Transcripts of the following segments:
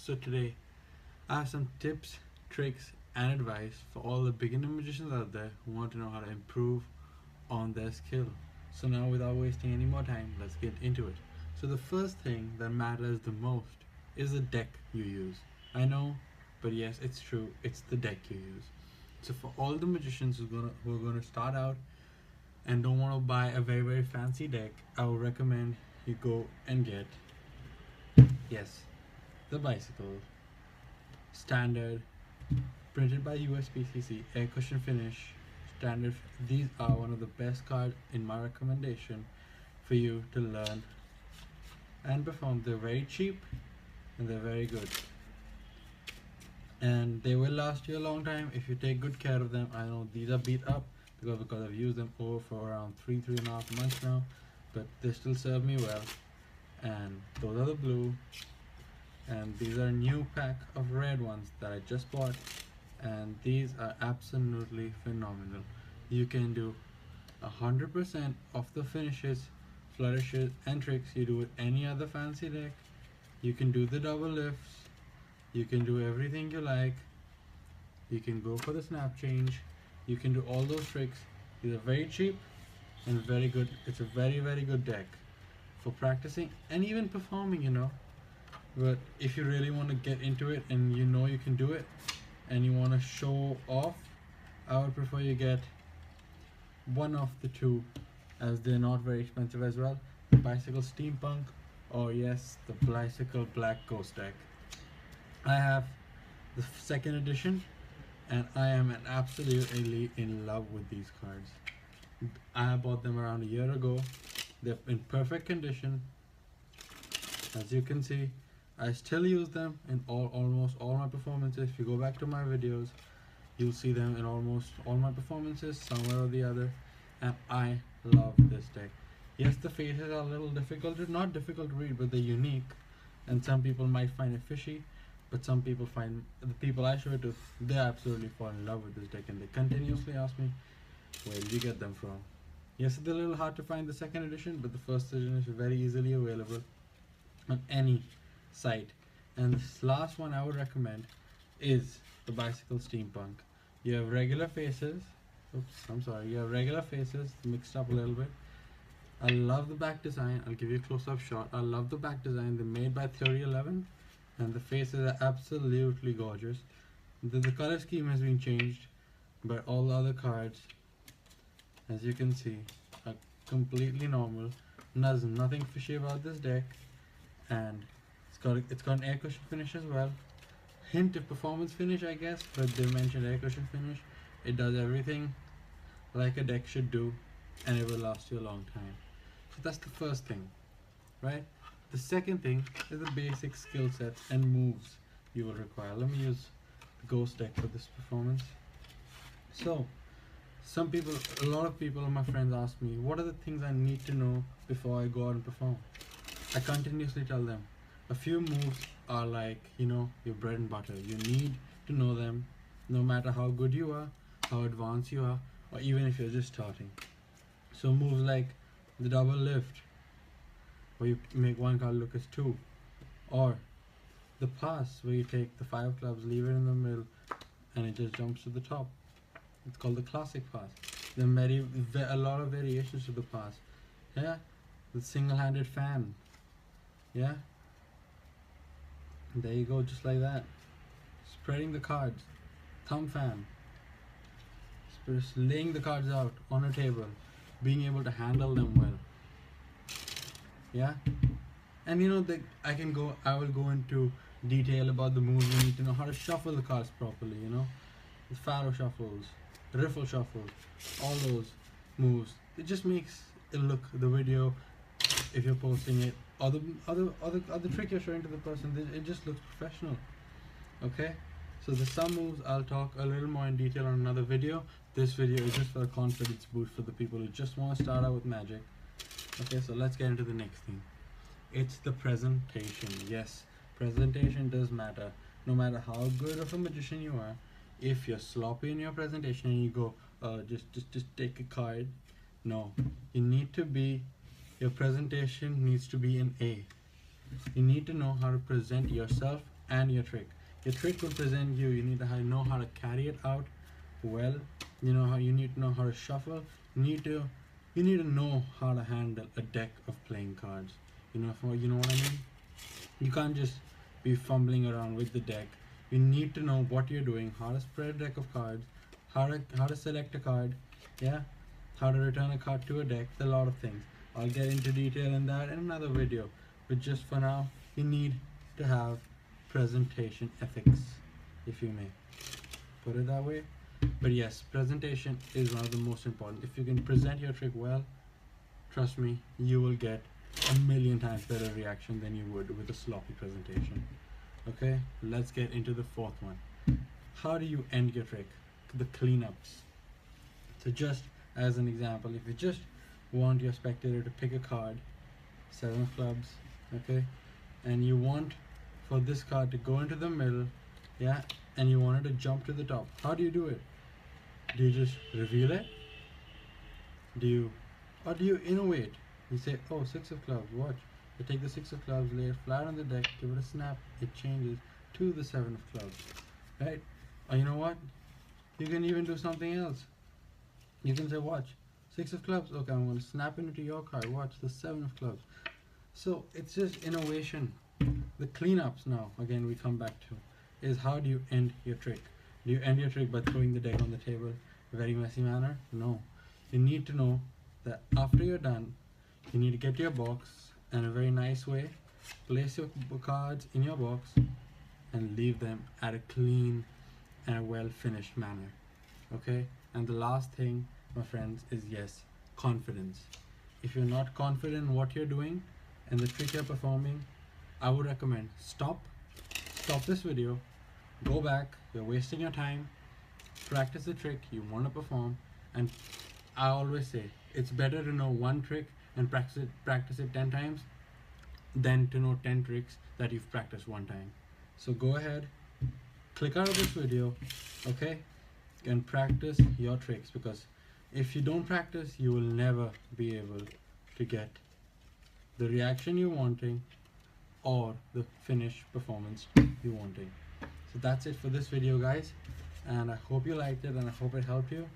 So today I have some tips, tricks, and advice for all the beginner magicians out there who want to know how to improve on their skill. So now without wasting any more time, let's get into it. So the first thing that matters the most is the deck you use. I know, but yes, it's true, it's the deck you use. So for all the magicians who are gonna start out and don't want to buy a very fancy deck, I would recommend you go and get, yes, the bicycle standard, printed by USPCC, air cushion finish, standard. These are one of the best cards in my recommendation for you to learn and perform. They're very cheap and they're very good, and they will last you a long time if you take good care of them. I know these are beat up because I've used them over for around 3.5 months now, but they still serve me well. And those are the blue, and these are a new pack of red ones that I just bought, and these are absolutely phenomenal. You can do 100% of the finishes, flourishes, and tricks you do with any other fancy deck. You can do the double lifts, you can do everything you like, you can go for the snap change, you can do all those tricks. These are very cheap and very good. It's a very good deck for practicing and even performing, but if you really want to get into it and you know you can do it and you want to show off, I would prefer you get one of the two, as they're not very expensive as well: the bicycle steampunk, or yes, the bicycle black ghost deck. I have the second edition and I am an absolutely in love with these cards. I bought them around a year ago. They're in perfect condition. As you can see, I still use them in almost all my performances. If you go back to my videos, you'll see them in almost all my performances somewhere or the other, and I love this deck. Yes, the faces are a little difficult, not difficult to read, but they're unique, and some people might find it fishy, but some people find, the people I show it to, they absolutely fall in love with this deck, and they continuously ask me, where did you get them from? Yes, it's a little hard to find the second edition, but the first edition is very easily available on any site. And this last one I would recommend is the bicycle steampunk. You have regular faces. You have regular faces mixed up a little bit. I love the back design. I'll give you a close-up shot. I love the back design. They're made by Theory 11, and the faces are absolutely gorgeous. The color scheme has been changed, but all the other cards, as you can see, are completely normal. There's nothing fishy about this deck, and it's got an air cushion finish as well. Hint of performance finish, I guess, but they mentioned air cushion finish. It does everything like a deck should do, and it will last you a long time. So that's the first thing, right? The second thing is the basic skill sets and moves you will require. Let me use the ghost deck for this performance. So a lot of people, my friends, ask me, what are the things I need to know before I go out and perform? I continuously tell them a few moves are like, your bread and butter. You need to know them no matter how good you are, how advanced you are, or even if you're just starting. So moves like the double lift, where you make one card look as two, or the pass, where you take the 5 clubs, leave it in the middle, and it just jumps to the top. It's called the classic pass. There are a lot of variations to the pass. Yeah, the single-handed fan. Yeah, there you go, just like that. Spreading the cards, thumb fan. Just laying the cards out on a table, being able to handle them well. Yeah, and I will go into detail about the moves. You need to know how to shuffle the cards properly. The faro shuffles, riffle shuffles, all those moves. It just makes it look, the video, if you're posting it, or the other trick you're showing to the person, it just looks professional. Okay, so the some moves I'll talk a little more in detail on another video. This video is just for a confidence boost for the people who just want to start out with magic. Okay, so let's get into the next thing. It's the presentation. Yes, presentation does matter. No matter how good of a magician you are, if you're sloppy in your presentation and you go, just take a card. No, your presentation needs to be an A. You need to know how to present yourself and your trick. Your trick will present you. You need to know how to carry it out well. You know how you need to know how to shuffle. You need to know how to handle a deck of playing cards. You know what I mean. You can't just be fumbling around with the deck. You need to know what you're doing, how to spread a deck of cards, how to select a card, yeah, how to return a card to a deck. There's a lot of things. I'll get into detail in that in another video. But just for now, you need to have presentation ethics, if you may put it that way. But yes, presentation is one of the most important. If you can present your trick well, trust me, you will get a million times better reaction than you would with a sloppy presentation. Okay, let's get into the fourth one. How do you end your trick? The cleanups. So just as an example, if you just want your spectator to pick a card, 7 of clubs, okay, and you want for this card to go into the middle, yeah, and you want it to jump to the top, how do you do it? Do you just reveal it? Do you innovate? You say, oh, 6 of clubs, watch. You take the 6 of clubs, lay it flat on the deck, give it a snap, it changes to the 7 of clubs, right? Or you know what? You can even do something else. You can say, watch, 6 of clubs, okay, I'm going to snap it into your card, watch, the 7 of clubs. So it's just innovation. The cleanups now, again, we come back to, is how do you end your trick? Do you end your trick by throwing the deck on the table in a very messy manner? No. You need to know that after you're done, you need to get your box in a very nice way, place your cards in your box, and leave them at a clean and a well finished manner. Okay? And the last thing, my friends, is yes, confidence. If you're not confident in what you're doing and the trick you're performing, I would recommend stop this video, go back, you're wasting your time, practice the trick you want to perform. And I always say it's better to know one trick and practice it 10 times than to know 10 tricks that you've practiced one time. So go ahead, click out of this video, okay, and practice your tricks, because if you don't practice, you will never be able to get the reaction you're wanting or the finished performance you're wanting. So that's it for this video, guys, and I hope you liked it and I hope it helped you.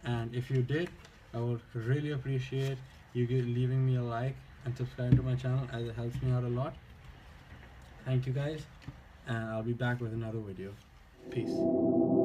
And if you did, I would really appreciate you leaving me a like and subscribe to my channel, as it helps me out a lot. Thank you, guys, and I'll be back with another video. Peace.